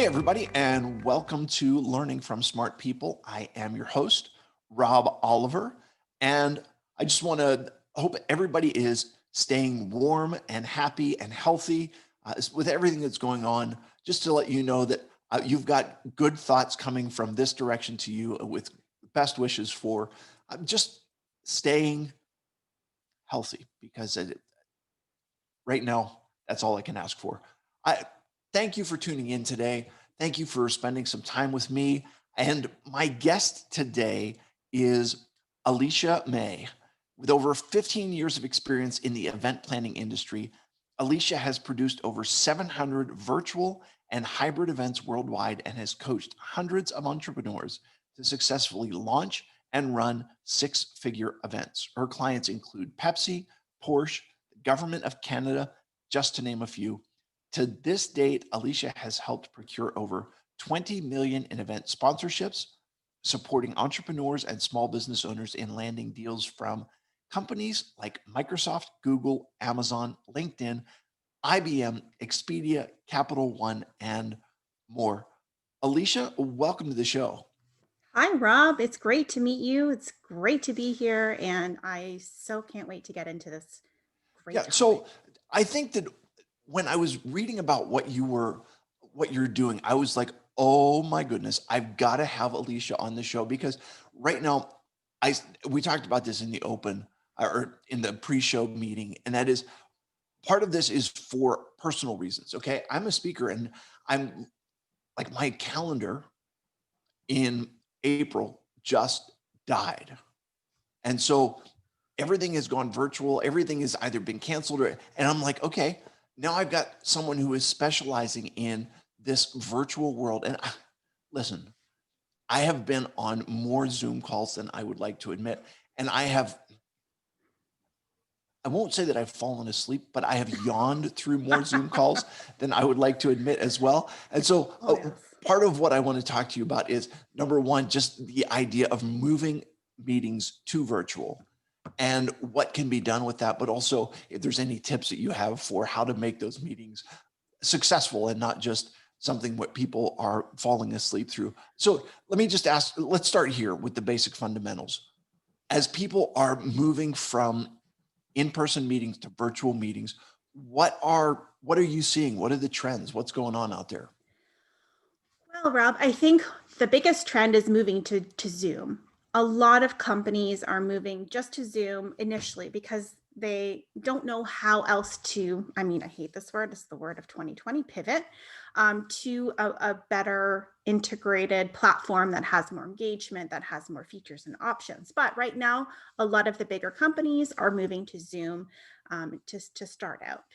Hey, everybody, and welcome to Learning from Smart People. I am your host, Rob Oliver, and I just want to hope everybody is staying warm and happy and healthy with everything that's going on. Just to let you know that you've got good thoughts coming from this direction to you with best wishes for just staying healthy because right now, that's all I can ask for. I thank you for tuning in today. Thank you for spending some time with me. And my guest today is Alecia May. With over 15 years of experience in the event planning industry, Alecia has produced over 700 virtual and hybrid events worldwide and has coached hundreds of entrepreneurs to successfully launch and run six-figure events. Her clients include Pepsi, Porsche, Government of Canada, just to name a few. To this date, Alecia has helped procure over 20 million in event sponsorships, supporting entrepreneurs and small business owners in landing deals from companies like Microsoft, Google, Amazon, LinkedIn, IBM, Expedia, Capital One, and more. Alecia, welcome to the show. Hi, Rob. It's great to meet you. It's great to be here. And I so can't wait to get into this great Yeah, topic. so I think that when I was reading about what you're doing, I was like, oh my goodness, I've got to have Alecia on the show because right now, I we talked about this in the open or in the pre-show meeting, and that is part of this is for personal reasons. Okay, I'm a speaker, and I'm like my calendar in April just died, and so everything has gone virtual. Everything has either been canceled and I'm like, okay, now I've got someone who is specializing in this virtual world. And listen, I have been on more Zoom calls than I would like to admit. And I won't say that I've fallen asleep, but I have yawned through more Zoom calls than I would like to admit as well. And so Oh, yes. part of what I want to talk to you about is number one, just the idea of moving meetings to virtual and what can be done with that, but also if there's any tips that you have for how to make those meetings successful and not just something what people are falling asleep through. So let me just ask, let's start here with the basic fundamentals. As people are moving from in-person meetings to virtual meetings, what are you seeing? What are the trends? What's going on out there? Well, Rob, I think the biggest trend is moving to Zoom. A lot of companies are moving just to Zoom initially because they don't know how else to, I mean, I hate this word, it's the word of 2020, pivot to a better integrated platform that has more engagement, that has more features and options. But right now, a lot of the bigger companies are moving to Zoom to start out.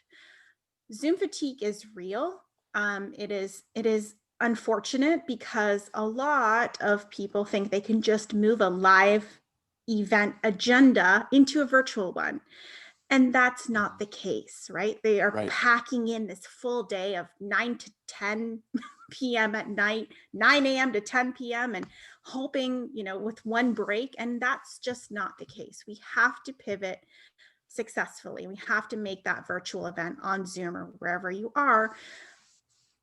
Zoom fatigue is real. It is unfortunate because a lot of people think they can just move a live event agenda into a virtual one. And that's not the case, right? They are Right. packing in this full day of 9 to 10 p.m. at night, 9 a.m. to 10 p.m., and hoping, with one break. And that's just not the case. We have to pivot successfully. We have to make that virtual event on Zoom or wherever you are,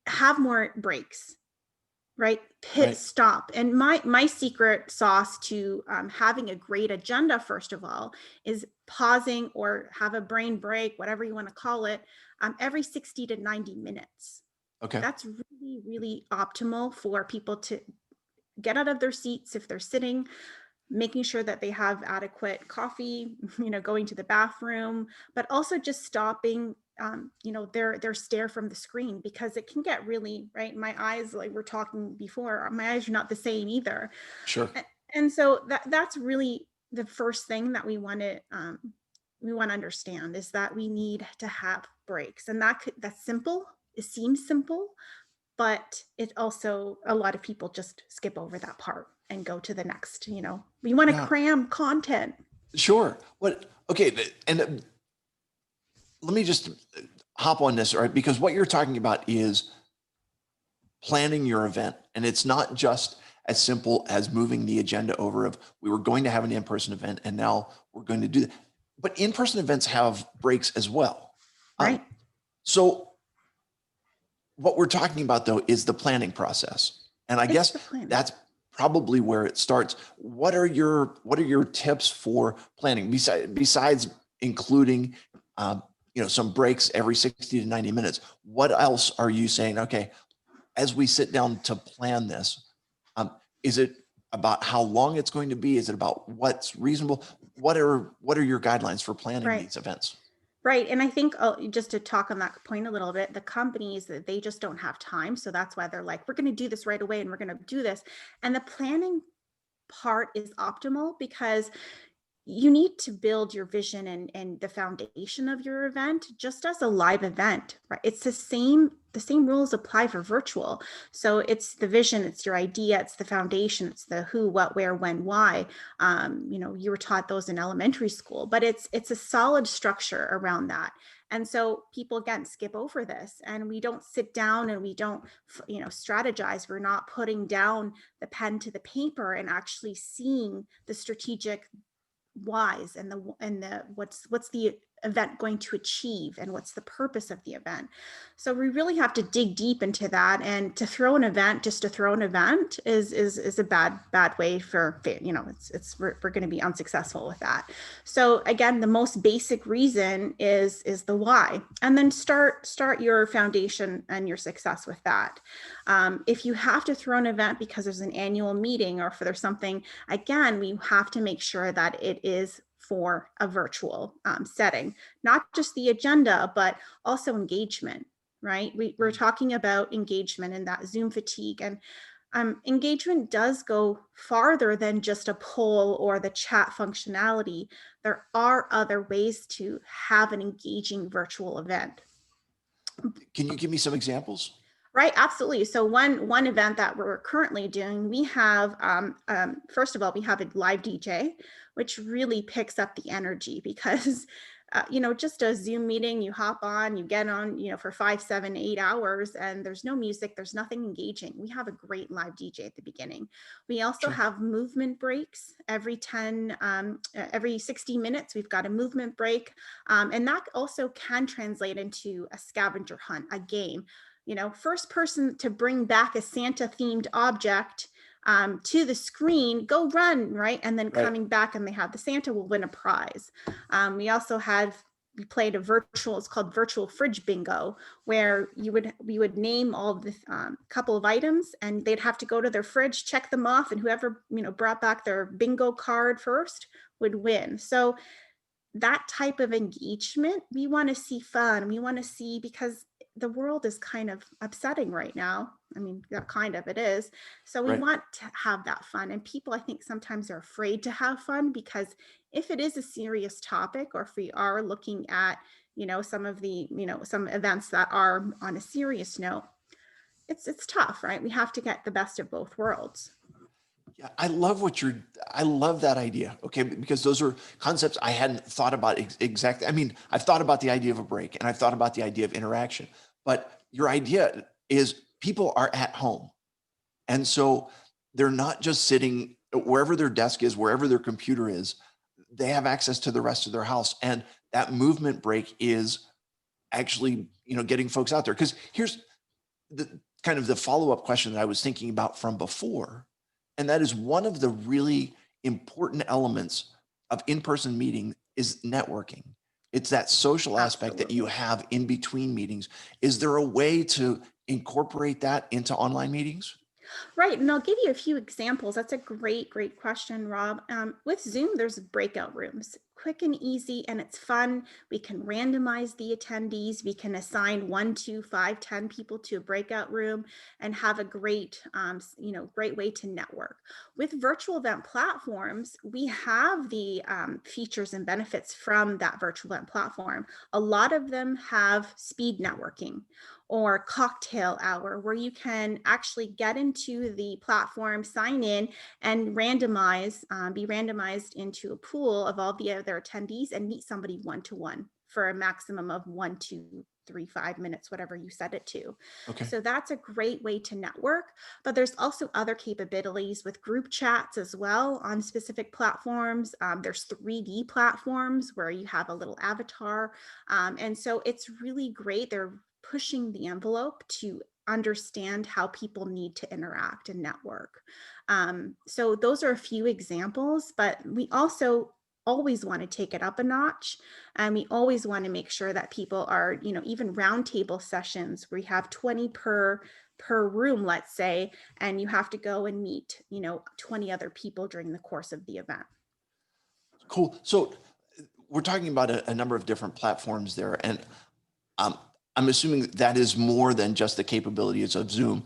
have more breaks, right? Pit Right. stop. And my secret sauce to having a great agenda, first of all, is pausing or have a brain break, whatever you want to call it, every 60 to 90 minutes. Okay. That's really, really optimal for people to get out of their seats if they're sitting, making sure that they have adequate coffee, going to the bathroom, but also just stopping, their stare from the screen, because it can get really, right. My eyes, like we're talking before, my eyes are not the same either. Sure. And so that's really the first thing that we want to understand, is that we need to have breaks, and that's simple. It seems simple, but it also, a lot of people just skip over that part and go to the next. We want to Yeah. cram content. Sure. What? Okay. And let me just hop on this, all right? Because what you're talking about is planning your event. And it's not just as simple as moving the agenda over of we were going to have an in-person event and now we're going to do that. But in-person events have breaks as well. Um, Right. so what we're talking about though is the planning process. And I It's guess the plan. that's probably where it starts. What are your tips for planning besides including some breaks every 60 to 90 minutes? What else are you saying? Okay, as we sit down to plan this, um, is it about how long it's going to be? Is it about what's reasonable? What are your guidelines for planning Right. these events? Right. And I think just to talk on that point a little bit, the companies that they just don't have time. So that's why they're like, we're going to do this right away and we're going to do this. And the planning part is optimal because you need to build your vision and the foundation of your event just as a live event, right? It's the same rules apply for virtual. So it's the vision, it's your idea, it's the foundation, it's the who, what, where, when, why. You were taught those in elementary school, but it's a solid structure around that. And so people again skip over this and we don't sit down and we don't strategize. We're not putting down the pen to the paper and actually seeing the strategic whys and the what's the event going to achieve and what's the purpose of the event. So we really have to dig deep into that, and to throw an event just to throw an event is a bad way for we're going to be unsuccessful with that. So again, the most basic reason is the why, and then start your foundation and your success with that. If you have to throw an event because there's an annual meeting or if there's something, again, we have to make sure that it is for a virtual setting, not just the agenda, but also engagement, right? We're talking about engagement and that Zoom fatigue. And engagement does go farther than just a poll or the chat functionality. There are other ways to have an engaging virtual event. Can you give me some examples? Right, absolutely. So one event that we're currently doing, we have first of all, we have a live DJ, which really picks up the energy because just a Zoom meeting, you hop on, you get on, for 5, 7, 8 hours, and there's no music, there's nothing engaging. We have a great live DJ at the beginning. We also Sure. have movement breaks every 60 minutes. We've got a movement break, and that also can translate into a scavenger hunt, a game. First person to bring back a Santa themed object to the screen, go run, right? And then Right. coming back and they have the Santa will win a prize. We played a virtual, it's called virtual fridge bingo, where we would name all the couple of items and they'd have to go to their fridge, check them off, and whoever, brought back their bingo card first would win. So that type of engagement, we want to see fun. We want to see, because the world is kind of upsetting right now. I mean, that kind of it is. So we Right. want to have that fun. And people, I think, sometimes are afraid to have fun because if it is a serious topic, or if we are looking at, some events that are on a serious note, it's tough, right? We have to get the best of both worlds. Yeah, I love that idea. Okay, because those are concepts I hadn't thought about exactly. I mean, I've thought about the idea of a break and I've thought about the idea of interaction, but your idea is people are at home. And so they're not just sitting wherever their desk is, wherever their computer is, they have access to the rest of their house. And that movement break is actually, getting folks out there. Because here's the kind of the follow-up question that I was thinking about from before. And that is one of the really important elements of in-person meeting is networking. It's that social aspect that you Absolutely. have in between meetings. Is there a way to incorporate that into online meetings? Right. And I'll give you a few examples. That's a great question, Rob. With Zoom, there's breakout rooms, quick and easy, and it's fun. We can randomize the attendees. We can assign 1, 2, 5, 10 people to a breakout room and have a great way to network. With virtual event platforms, we have the features and benefits from that virtual event platform. A lot of them have speed networking or cocktail hour, where you can actually get into the platform, sign in, and be randomized into a pool of all the other attendees and meet somebody one to one for a maximum of 1 to 3, 5 minutes, whatever you set it to. Okay. So that's a great way to network. But there's also other capabilities with group chats as well on specific platforms. There's 3D platforms where you have a little avatar. And so it's really great. They're pushing the envelope to understand how people need to interact and network. So those are a few examples, but we also always want to take it up a notch. And we always want to make sure that people are, even roundtable sessions where you have 20 per room, let's say, and you have to go and meet, 20 other people during the course of the event. Cool. So we're talking about a number of different platforms there, and um, I'm assuming that is more than just the capabilities of Zoom,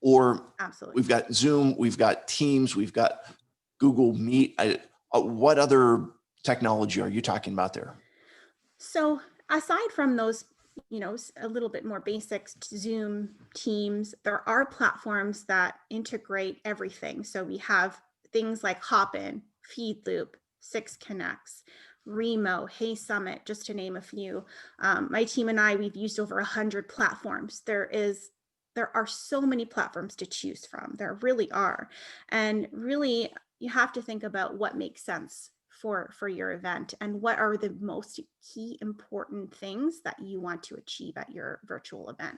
or Absolutely. we've got Zoom, we've got Teams, we've got Google Meet. What other technology are you talking about there? So aside from those, a little bit more basics, Zoom, Teams, there are platforms that integrate everything. So we have things like Hopin, Feedloop, Six Connects, Remo, Hey Summit, just to name a few. My team and I, we've used over 100 platforms. There are so many platforms to choose from. There really are. And really, you have to think about what makes sense for your event and what are the most key important things that you want to achieve at your virtual event.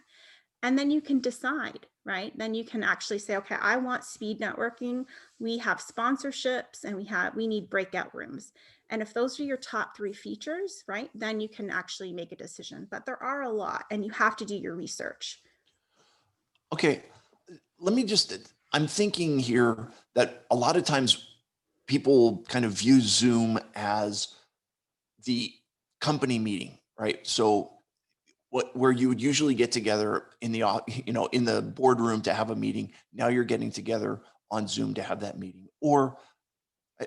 And then you can decide, right? Then you can actually say, okay, I want speed networking. We have sponsorships and we need breakout rooms. And if those are your top 3 features, right, then you can actually make a decision. But there are a lot and you have to do your research. Okay, let me just, I'm thinking here that a lot of times people kind of view Zoom as the company meeting, right? So where you would usually get together in the in the boardroom to have a meeting, now you're getting together on Zoom to have that meeting, or uh,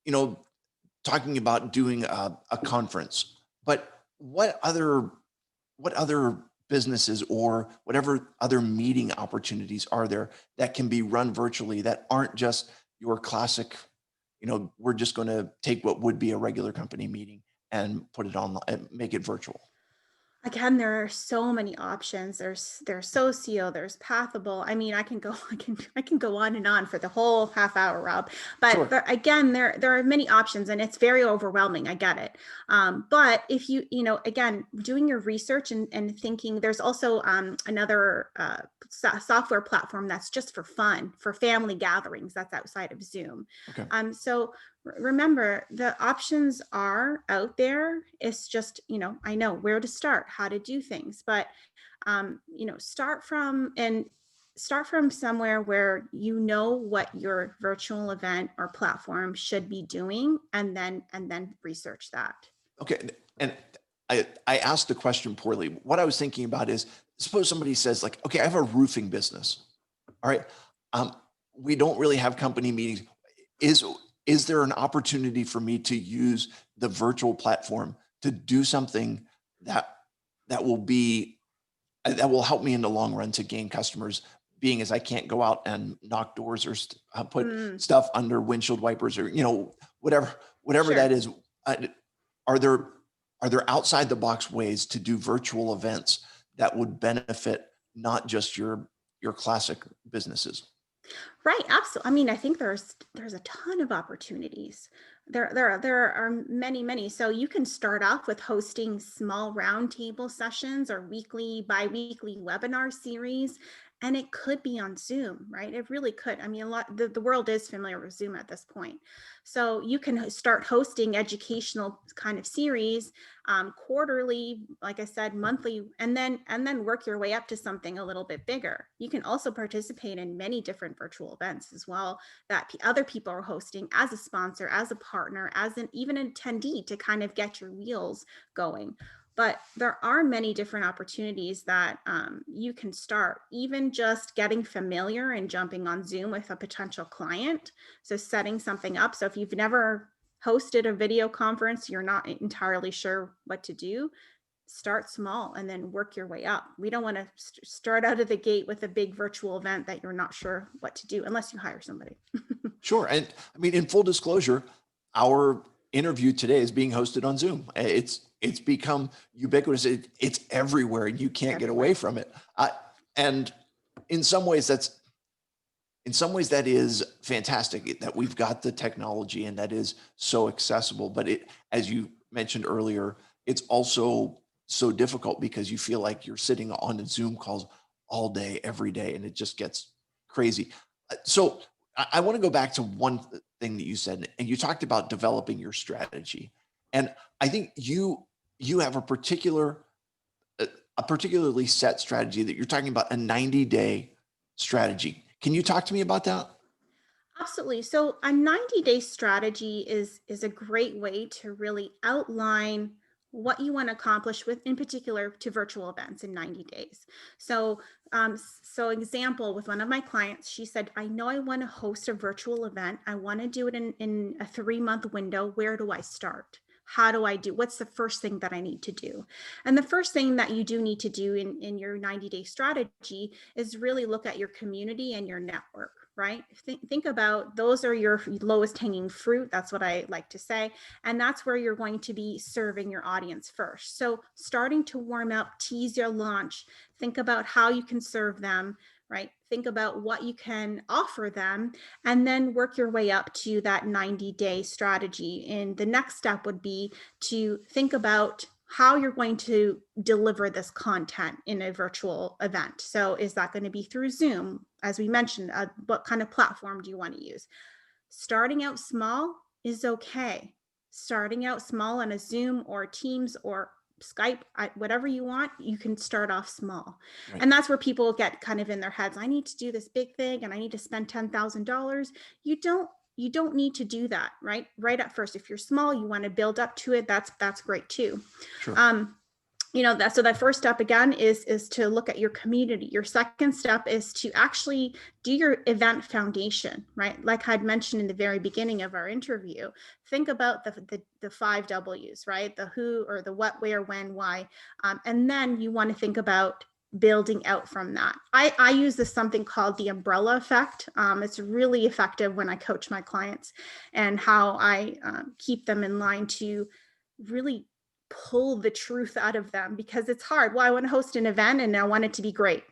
you know talking about doing a conference. But what other businesses or whatever other meeting opportunities are there that can be run virtually that aren't just your classic, we're just going to take what would be a regular company meeting and put it online and make it virtual? Again, there are so many options. There's socio, there's pathable. I mean, I can go on and on for the whole half hour, Rob. But Sure. again, there are many options, and it's very overwhelming. I get it. But if again, doing your research and thinking, there's also another software platform that's just for fun, for family gatherings. That's outside of Zoom. Okay. So remember, the options are out there. It's just, I know where to start, how to do things, but start from somewhere where you know what your virtual event or platform should be doing, and then research that. Okay. And I asked the question poorly. What I was thinking about is, suppose somebody says, like, okay, I have a roofing business. All right. Um, we don't really have company meetings. Is is there an opportunity for me to use the virtual platform to do something that that will be that will help me in the long run to gain customers? Being as I can't go out and knock doors or put Mm, stuff under windshield wipers, or whatever that sure. is. Uh, are there are there outside the box ways to do virtual events that would benefit not just your classic businesses? Right, absolutely. I mean, I think there's a ton of opportunities. There are many, many. So you can start off with hosting small roundtable sessions or weekly, bi-weekly webinar series, and it could be on Zoom, right? It really could. I mean, the world is familiar with Zoom at this point. So you can start hosting educational kind of series, quarterly, like I said, monthly, and then work your way up to something a little bit bigger. You can also participate in many different virtual events as well that other people are hosting as a sponsor, as a partner, as an even an attendee to kind of get your wheels going. But there are many different opportunities that you can start, even just getting familiar and jumping on Zoom with a potential client. So setting something up. So if you've never hosted a video conference, you're not entirely sure what to do, start small and then work your way up. We don't want to start out of the gate with a big virtual event that you're not sure what to do unless you hire somebody. Sure. And I mean, in full disclosure, our interview today is being hosted on Zoom. It's become ubiquitous. It's everywhere, and you can't get away Everywhere. from it. And in some ways, that is fantastic that we've got the technology and that is so accessible. But as you mentioned earlier, it's also so difficult because you feel like you're sitting on Zoom calls all day, every day, and it just gets crazy. So I want to go back to one thing that you said, and you talked about developing your strategy. And I think you have a particularly set strategy that you're talking about, a 90-day strategy. Can you talk to me about that? Absolutely. So a 90-day strategy is a great way to really outline what you want to accomplish with, in particular, to virtual events in 90 days. So so example, with one of my clients, she said, I know I want to host a virtual event. I want to do it in a 3-month window. Where do I start? How do I do? What's the first thing that I need to do? And the first thing that you do need to do in your 90-day strategy is really look at your community and your network, right? Think about, those are your lowest hanging fruit. That's what I like to say. And that's where you're going to be serving your audience first. So starting to warm up, tease your launch, think about how you can serve them, right? Think about what you can offer them, and then work your way up to that 90-day strategy. And the next step would be to think about how you're going to deliver this content in a virtual event. So is that going to be through Zoom? As we mentioned, what kind of platform do you want to use? Starting out small is okay. Starting out small on a Zoom or Teams or Skype, whatever you want, you can start off small. Right. And that's where people get kind of in their heads, I need to do this big thing and I need to spend $10,000. You don't need to do that, right? Right at first. If you're small, you want to build up to it, that's great too. Sure. So that first step again is to look at your community. Your second step is to actually do your event foundation, right? Like I'd mentioned in the very beginning of our interview, think about the 5 W's, right? The who, or the what, where, when, why. And then you want to think about building out from that. I use this something called the umbrella effect. It's really effective when I coach my clients, and how I keep them in line to really pull the truth out of them, because it's hard. Well, I want to host an event and I want it to be great.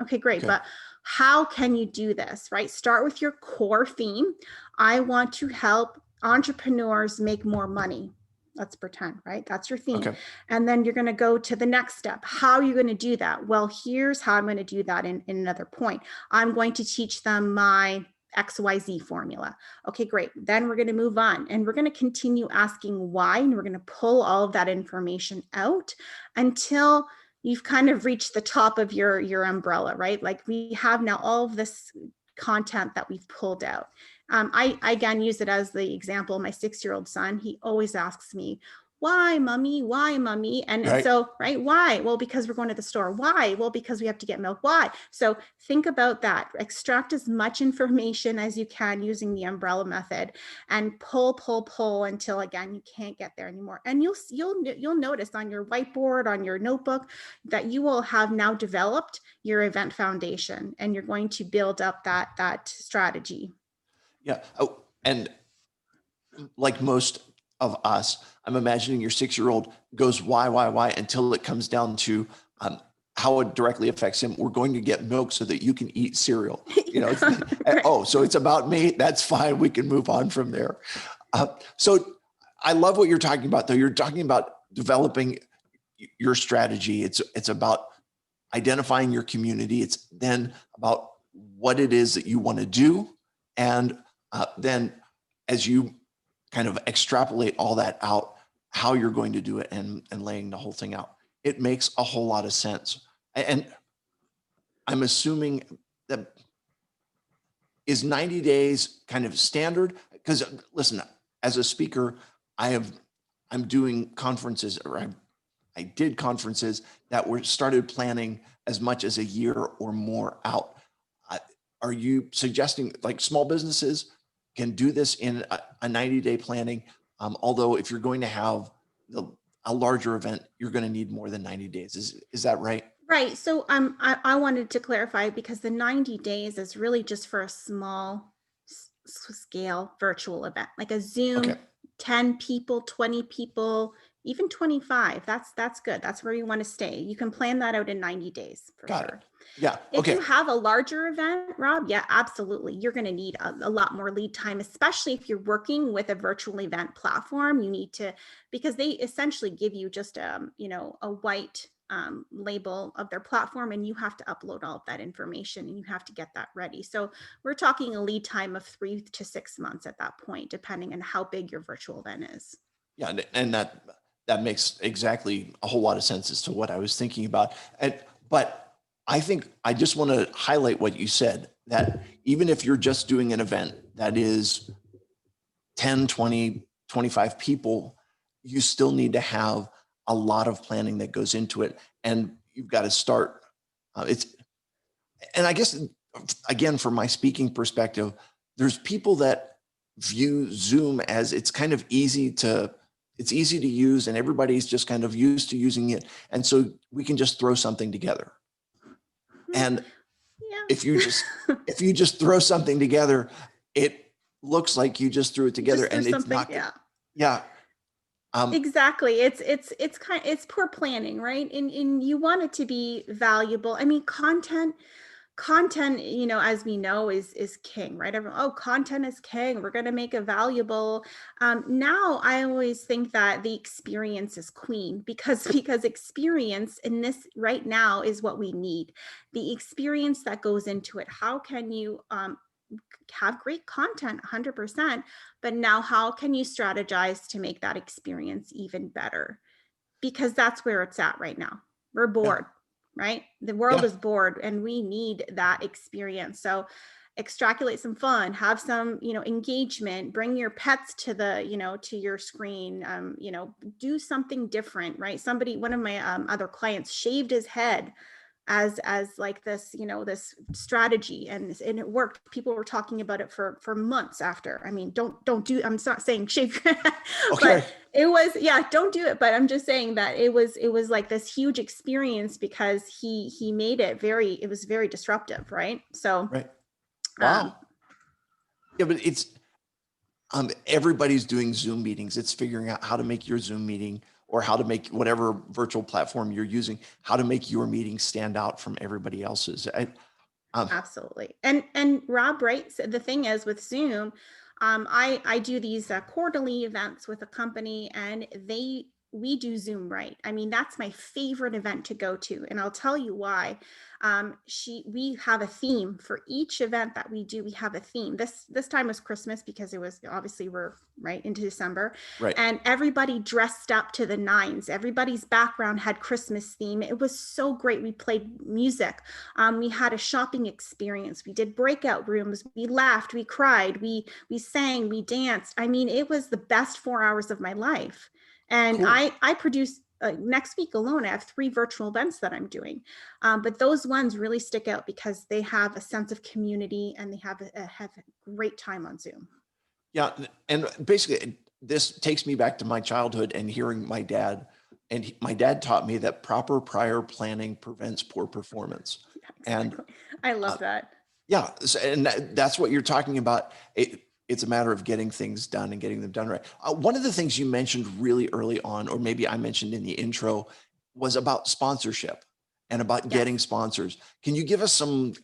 Okay, great. Okay. But how can you do this, right? Start with your core theme. I want to help entrepreneurs make more money. Let's pretend, right? That's your theme. Okay. And then you're going to go to the next step. How are you going to do that? Well, here's how I'm going to do that in another point. I'm going to teach them my XYZ formula. Okay, great. Then we're going to move on, and we're going to continue asking why, and we're going to pull all of that information out until you've kind of reached the top of your umbrella, right? Like we have now all of this content that we've pulled out. I again use it as the example. My 6-year-old son, he always asks me, why, mommy? Why, mommy? And Right. so, right, why? Well, because we're going to the store. Why? Well, because we have to get milk. Why? So think about that. Extract as much information as you can using the umbrella method, and pull until again you can't get there anymore. And you'll notice on your whiteboard, on your notebook, that you will have now developed your event foundation, and you're going to build up that strategy. Yeah. Oh, and like most of us, I'm imagining your 6-year-old goes why until it comes down to how it directly affects him. We're going to get milk so that you can eat cereal. It's Right. oh, so it's about me. That's fine. We can move on from there. So I love what you're talking about, though. You're talking about developing your strategy. It's about identifying your community. It's then about what it is that you want to do, and then as you kind of extrapolate all that out, how you're going to do it, and laying the whole thing out. It makes a whole lot of sense. And I'm assuming that is 90 days kind of standard? Because listen, as a speaker, I'm doing conferences, or I did conferences that were started planning as much as a year or more out. Are you suggesting like small businesses can do this in a 90-day planning? Although if you're going to have a larger event, you're going to need more than 90 days. Is that right? Right. So I wanted to clarify, because the 90 days is really just for a small scale virtual event, like a Okay. Zoom 10 people, 20 people, even 25. That's good. That's where you want to stay. You can plan that out in 90 days for Got it. sure. Yeah. If you Okay. have a larger event, Rob, yeah, absolutely. You're going to need a lot more lead time, especially if you're working with a virtual event platform. You need to, because they essentially give you just a white label of their platform, and you have to upload all of that information and you have to get that ready. So we're talking a lead time of 3 to 6 months at that point, depending on how big your virtual event is. Yeah, and that makes exactly a whole lot of sense as to what I was thinking about. But I think I just want to highlight what you said, that even if you're just doing an event that is 10, 20, 25 people, you still need to have a lot of planning that goes into it. And you've got to start. It's and I guess again, from my speaking perspective, there's people that view Zoom as it's easy to use and everybody's just kind of used to using it. And so we can just throw something together. Hmm, And if you just yeah. if you just throw something together, it looks like you just threw it together Just through and it's something. not good. Yeah. Yeah. Um, Exactly. It's poor planning, right? And you want it to be valuable. I mean, content, as we know, is king, right? Everyone, oh, content is king. We're going to make it valuable. Now I always think that the experience is queen, because because experience in this right now is what we need. The experience that goes into it. How can you have great content 100%, but now how can you strategize to make that experience even better? Because that's where it's at right now. We're yeah. bored, right? The world Yeah. is bored and we need that experience. So extrapolate some fun, have some, engagement, bring your pets to to your screen, do something different, right? One of my other clients shaved his head as like this, this strategy, and it worked. People were talking about it for months after. I mean, don't do, I'm not saying shave your head, but Okay. it was, yeah, don't do it, but I'm just saying that it was like this huge experience because he made it was very disruptive, right? So Right. um Wow. Yeah, but it's everybody's doing Zoom meetings. It's figuring out how to make your Zoom meeting or how to make whatever virtual platform you're using, how to make your meeting stand out from everybody else's. Um, Absolutely. And Rob, right? So the thing is with Zoom, I do these quarterly events with a company, and we do Zoom right. I mean, that's my favorite event to go to, and I'll tell you why. We have a theme for each event that we do. We have a theme. This time was Christmas because it was obviously we're right into December, right. and everybody dressed up to the nines. Everybody's background had Christmas theme. It was so great. We played music. We had a shopping experience. We did breakout rooms. We laughed. We cried. We sang. We danced. I mean, it was the best 4 hours of my life. And Cool. I produce next week alone. I have 3 virtual events that I'm doing, but those ones really stick out because they have a sense of community and they have a great time on Zoom. Yeah. And basically, this takes me back to my childhood and hearing my dad. And my dad taught me that proper prior planning prevents poor performance. Yeah, And exactly. I uh, love that. yeah, and that's what you're talking about. It's a matter of getting things done and getting them done right. One of the things you mentioned really early on, or maybe I mentioned in the intro, was about sponsorship and about getting Yes. sponsors. Can you give us some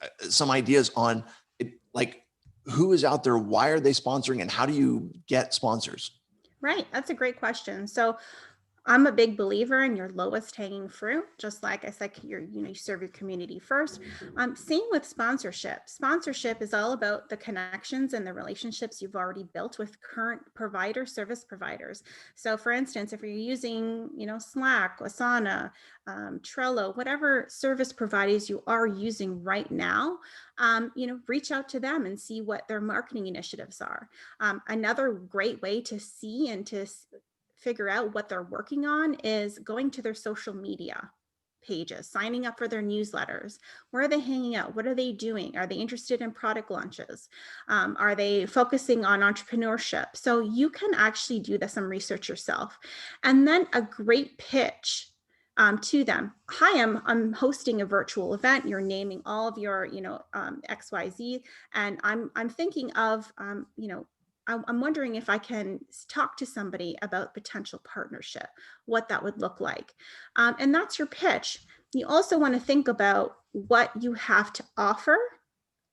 ideas on it, like who is out there, why are they sponsoring, and how do you get sponsors? Right. That's a great question. So I'm a big believer in your lowest hanging fruit. Just like I said, you serve your community first. Same with sponsorship. Sponsorship is all about the connections and the relationships you've already built with current service providers. So for instance, if you're using, Slack, Asana, Trello, whatever service providers you are using right now, reach out to them and see what their marketing initiatives are. Another great way to see and to figure out what they're working on is going to their social media pages, signing up for their newsletters. Where are they hanging out? What are they doing? Are they interested in product launches? Are they focusing on entrepreneurship? So you can actually do some research yourself. And then a great pitch to them. Hi, I'm hosting a virtual event. You're naming all of your, XYZ. And I'm thinking of, I'm wondering if I can talk to somebody about potential partnership, what that would look like. And that's your pitch. You also want to think about what you have to offer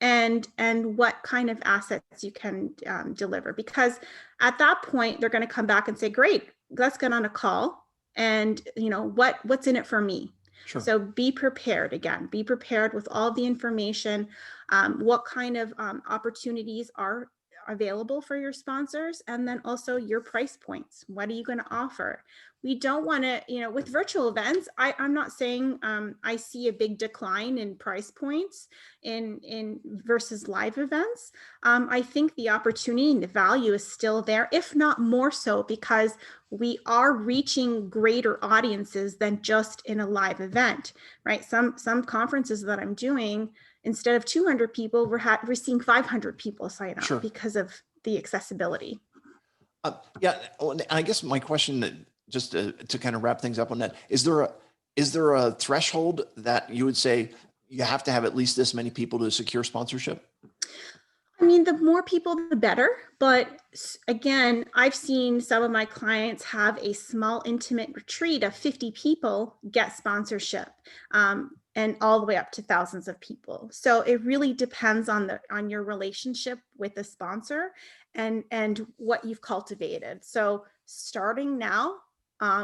and what kind of assets you can deliver, because at that point they're going to come back and say, great, let's get on a call, and what's in it for me. Sure. So be prepared. Again, be prepared with all the information. What kind of opportunities are available for your sponsors, and then also your price points. What are you going to offer? We don't want to, with virtual events, I'm not saying I see a big decline in price points in versus live events. I think the opportunity and the value is still there, if not more so, because we are reaching greater audiences than just in a live event, right? Some conferences that I'm doing, instead of 200 people, we're seeing 500 people sign up Sure. because of the accessibility. Yeah. And I guess my question, just to kind of wrap things up on that, is there a threshold that you would say you have to have at least this many people to secure sponsorship? I mean, the more people, the better. But again, I've seen some of my clients have a small, intimate retreat of 50 people get sponsorship, and all the way up to thousands of people. So it really depends on your relationship with the sponsor and what you've cultivated. So starting now,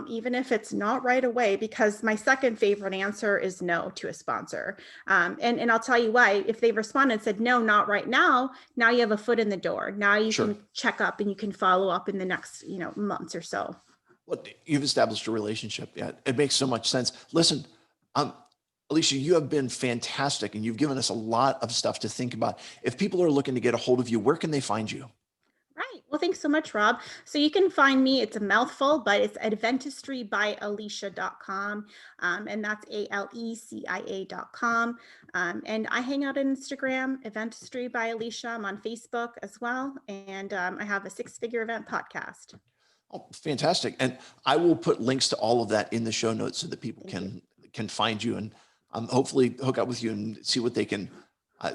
even if it's not right away, because my second favorite answer is no to a sponsor. And I'll tell you why. If they responded and said, no, not right now, now you have a foot in the door. Now you Sure. can check up and you can follow up in the next, months or so. Well, you've established a relationship. Yeah, it makes so much sense. Listen, um, Alecia, you have been fantastic, and you've given us a lot of stuff to think about. If people are looking to get a hold of you, where can they find you? Right. Well, thanks so much, Rob. So you can find me, it's a mouthful, but it's adventistrybyalecia.com. And that's ALECIA.com. And I hang out on Instagram, Eventistry by Alecia. I'm on Facebook as well. And I have a 6-figure event podcast. Oh, fantastic. And I will put links to all of that in the show notes so that people Thank you. can find you and hopefully hook up with you and see what they can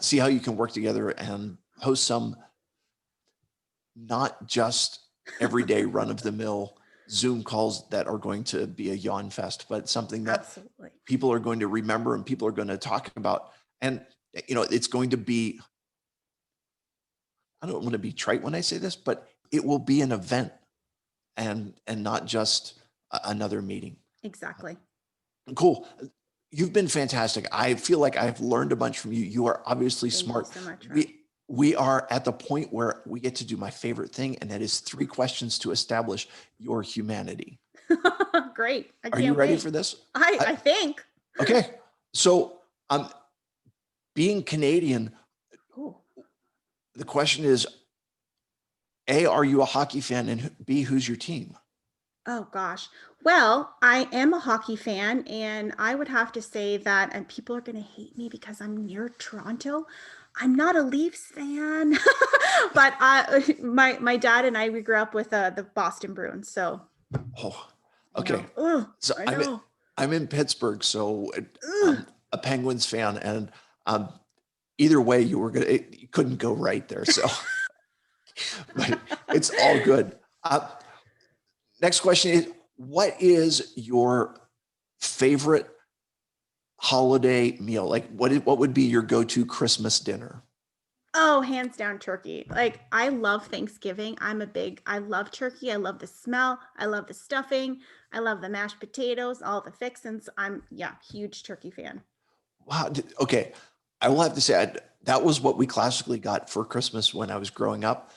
see how you can work together and host some not just everyday run of the mill Zoom calls that are going to be a yawn fest, but something that Absolutely. people are going to remember and people are going to talk about. And, it's going to be, I don't want to be trite when I say this, but it will be an event and not just another meeting. Exactly. Cool. You've been fantastic. I feel like I've learned a bunch from you. You are obviously Thank smart. you so much, Rob. We are at the point where we get to do my favorite thing, and that is 3 questions to establish your humanity. Great. I Are you can't ready wait. for this? I think. Okay. So, being Canadian, Ooh. the question is, A, are you a hockey fan? And B, who's your team? Oh gosh. Well, I am a hockey fan, and I would have to say that, and people are going to hate me because I'm near Toronto. I'm not a Leafs fan, but my dad and we grew up with the Boston Bruins, so Oh, I okay. know. Oh, So I know. I'm in Pittsburgh, so Ugh. I'm a Penguins fan, and um, either way, you couldn't go right there. So, but it's all good. Next question is, what is your favorite holiday meal? Like, what would be your go-to Christmas dinner? Oh, hands down turkey. Like, I love Thanksgiving. I love turkey. I love the smell. I love the stuffing. I love the mashed potatoes, all the fixins. Yeah, huge turkey fan. Wow. Okay. I will have to say that was what we classically got for Christmas when I was growing up.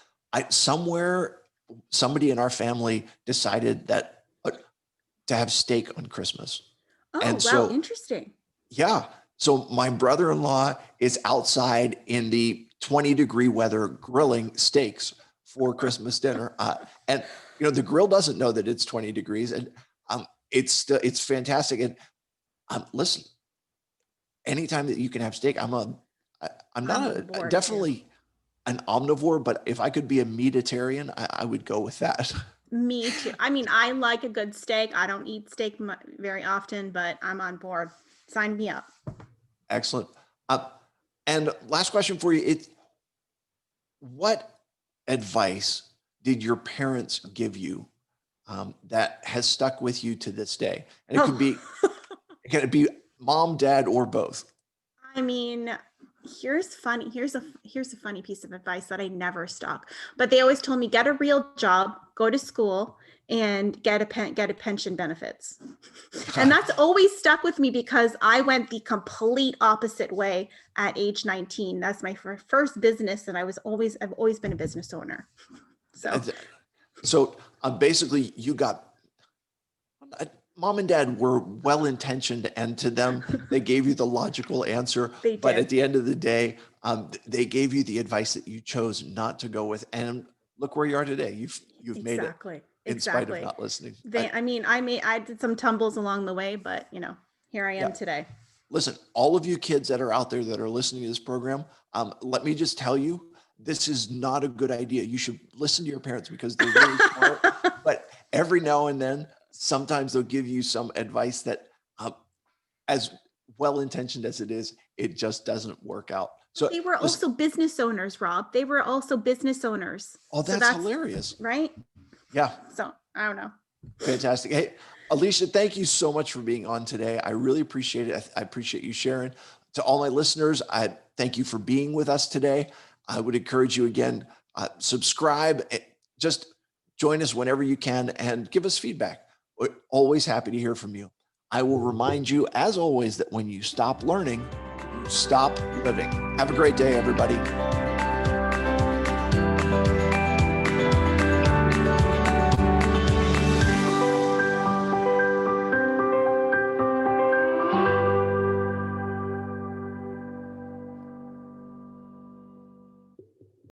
Somebody in our family decided that to have steak on Christmas. Oh, And wow, so, interesting. yeah. So my brother-in-law is outside in the 20-degree weather grilling steaks for Christmas dinner. And the grill doesn't know that it's 20 degrees, and it's fantastic. And listen, anytime that you can have steak, I'm I'm not on board too. definitely an omnivore, but if I could be a meatitarian, I would go with that. Me too. I mean, I like a good steak. I don't eat steak very often, but I'm on board. Sign me up. Excellent. Uh, and last question for you: what advice did your parents give you that has stuck with you to this day? And Oh, it could be mom, dad, or both. I mean, here's a funny piece of advice that I never stuck. But they always told me get a real job, go to school, and get a pension benefits. And that's always stuck with me because I went the complete opposite way at age 19. That's my first business, and I've always been a business owner. So So basically, you got mom and dad were well-intentioned, and to them, they gave you the logical answer. they But did. at the end of the day, they gave you the advice that you chose not to go with. And look where you are today. You've made it Exactly. in spite of Exactly. not listening. I did some tumbles along the way, but here I am Yeah. today. Listen, all of you kids that are out there that are listening to this program, let me just tell you, this is not a good idea. You should listen to your parents because they're really smart. But every now and then, sometimes they'll give you some advice that, as well-intentioned as it is, it just doesn't work out. So They were listen, also business owners, Rob. They were also business owners. oh, So that's hilarious. right. Yeah, So I don't know. fantastic. Hey, Alecia, thank you so much for being on today. I really appreciate it. I appreciate you sharing. To all my listeners, I thank you for being with us today. I would encourage you again, subscribe, just join us whenever you can and give us feedback. We're always happy to hear from you. I will remind you, as always, that when you stop learning, you stop living. Have a great day, everybody.